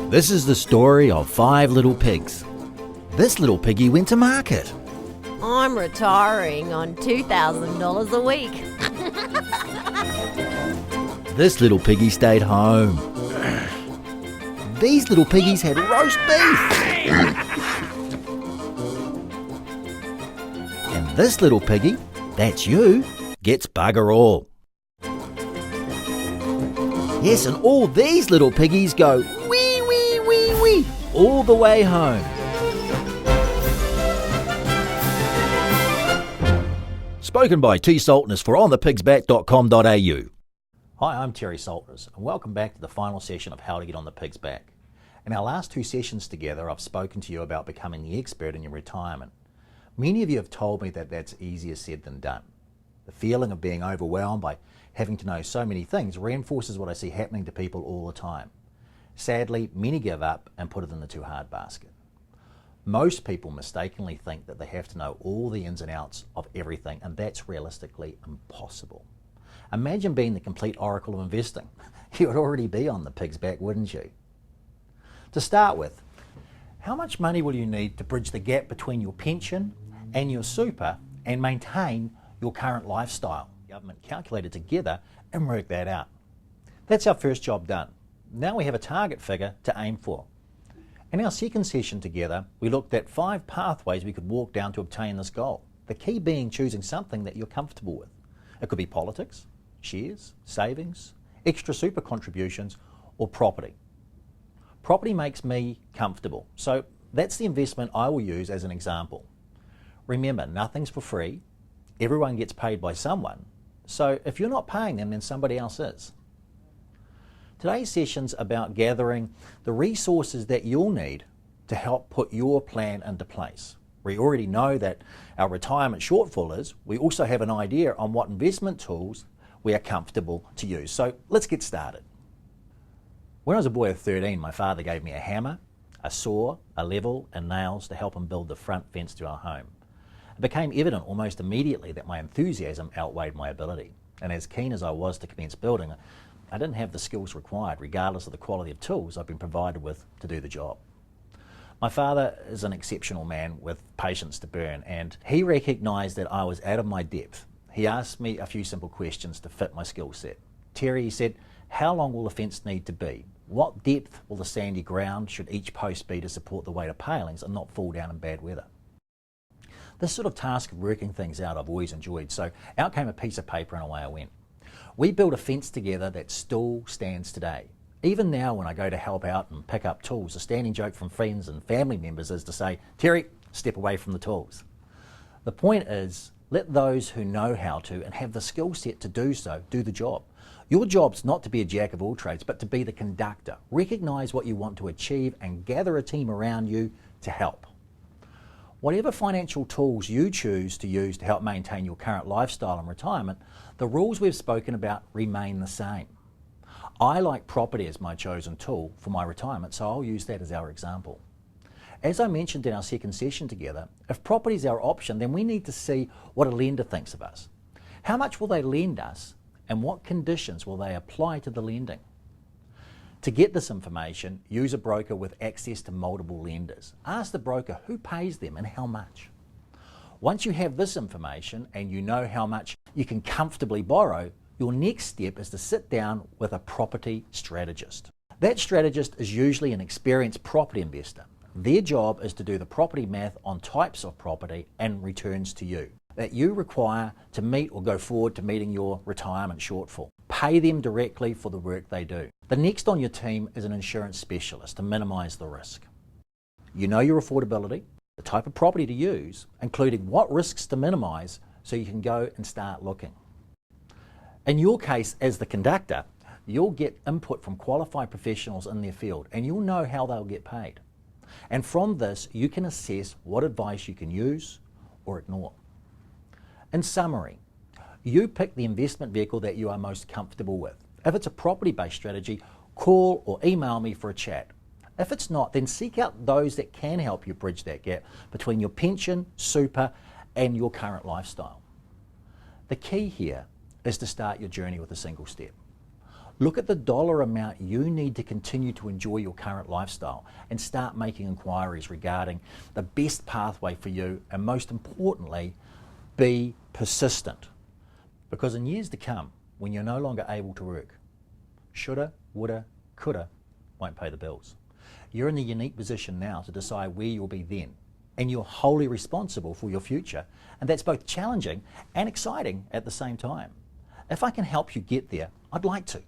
This is the story of 5 little pigs. This little piggy went to market. I'm retiring on $2,000 a week. This little piggy stayed home. These little piggies had roast beef. And this little piggy, that's you, gets bugger all. Yes, and all these little piggies go wee, wee, wee, wee, all the way home. Spoken by TerrySaltnes for onthepigsback.com.au. Hi, I'm TerrySaltnes, and welcome back to the final session of How to Get on the Pig's Back. In our last 2 sessions together, I've spoken to you about becoming the expert in your retirement. Many of you have told me that that's easier said than done. The feeling of being overwhelmed by having to know so many things reinforces what I see happening to people all the time. Sadly, many give up and put it in the too hard basket. Most people mistakenly think that they have to know all the ins and outs of everything, and that's realistically impossible. Imagine being the complete oracle of investing. You would already be on the pig's back, wouldn't you? To start with, how much money will you need to bridge the gap between your pension and your super and maintain your current lifestyle? Government calculated together and work that out. That's our first job done. Now we have a target figure to aim for. In our second session together, we looked at 5 pathways we could walk down to obtain this goal. The key being choosing something that you're comfortable with. It could be politics, shares, savings, extra super contributions, or property. Property makes me comfortable, so that's the investment I will use as an example. Remember, nothing's for free. Everyone gets paid by someone. So if you're not paying them, then somebody else is. Today's session's about gathering the resources that you'll need to help put your plan into place. We already know that our retirement shortfall is. We also have an idea on what investment tools we are comfortable to use. So let's get started. When I was a boy of 13, my father gave me a hammer, a saw, a level, and nails to help him build the front fence to our home. It became evident almost immediately that my enthusiasm outweighed my ability. And as keen as I was to commence building, I didn't have the skills required, regardless of the quality of tools I've been provided with to do the job. My father is an exceptional man with patience to burn, and he recognised that I was out of my depth. He asked me a few simple questions to fit my skill set. Terry, he said, how long will the fence need to be? What depth will the sandy ground should each post be to support the weight of palings and not fall down in bad weather? This sort of task of working things out I've always enjoyed, so out came a piece of paper and away I went. We built a fence together that still stands today. Even now when I go to help out and pick up tools, a standing joke from friends and family members is to say, Terry, step away from the tools. The point is, let those who know how to and have the skill set to do so, do the job. Your job's not to be a jack of all trades, but to be the conductor. Recognise what you want to achieve and gather a team around you to help. Whatever financial tools you choose to use to help maintain your current lifestyle and retirement, the rules we've spoken about remain the same. I like property as my chosen tool for my retirement, so I'll use that as our example. As I mentioned in our second session together, if property is our option, then we need to see what a lender thinks of us. How much will they lend us, and what conditions will they apply to the lending? To get this information, use a broker with access to multiple lenders. Ask the broker who pays them and how much. Once you have this information and you know how much you can comfortably borrow, your next step is to sit down with a property strategist. That strategist is usually an experienced property investor. Their job is to do the property math on types of property and returns to you that you require to meet or go forward to meeting your retirement shortfall. Pay them directly for the work they do. The next on your team is an insurance specialist to minimise the risk. You know your affordability, the type of property to use, including what risks to minimise so you can go and start looking. In your case, as the conductor, you'll get input from qualified professionals in their field and you'll know how they'll get paid. And from this, you can assess what advice you can use or ignore. In summary, you pick the investment vehicle that you are most comfortable with. If it's a property-based strategy, call or email me for a chat. If it's not, then seek out those that can help you bridge that gap between your pension, super, and your current lifestyle. The key here is to start your journey with a single step. Look at the dollar amount you need to continue to enjoy your current lifestyle and start making inquiries regarding the best pathway for you, and most importantly, be persistent. Because in years to come, when you're no longer able to work, shoulda, woulda, coulda won't pay the bills. You're in the unique position now to decide where you'll be then, and you're wholly responsible for your future, and that's both challenging and exciting at the same time. If I can help you get there, I'd like to.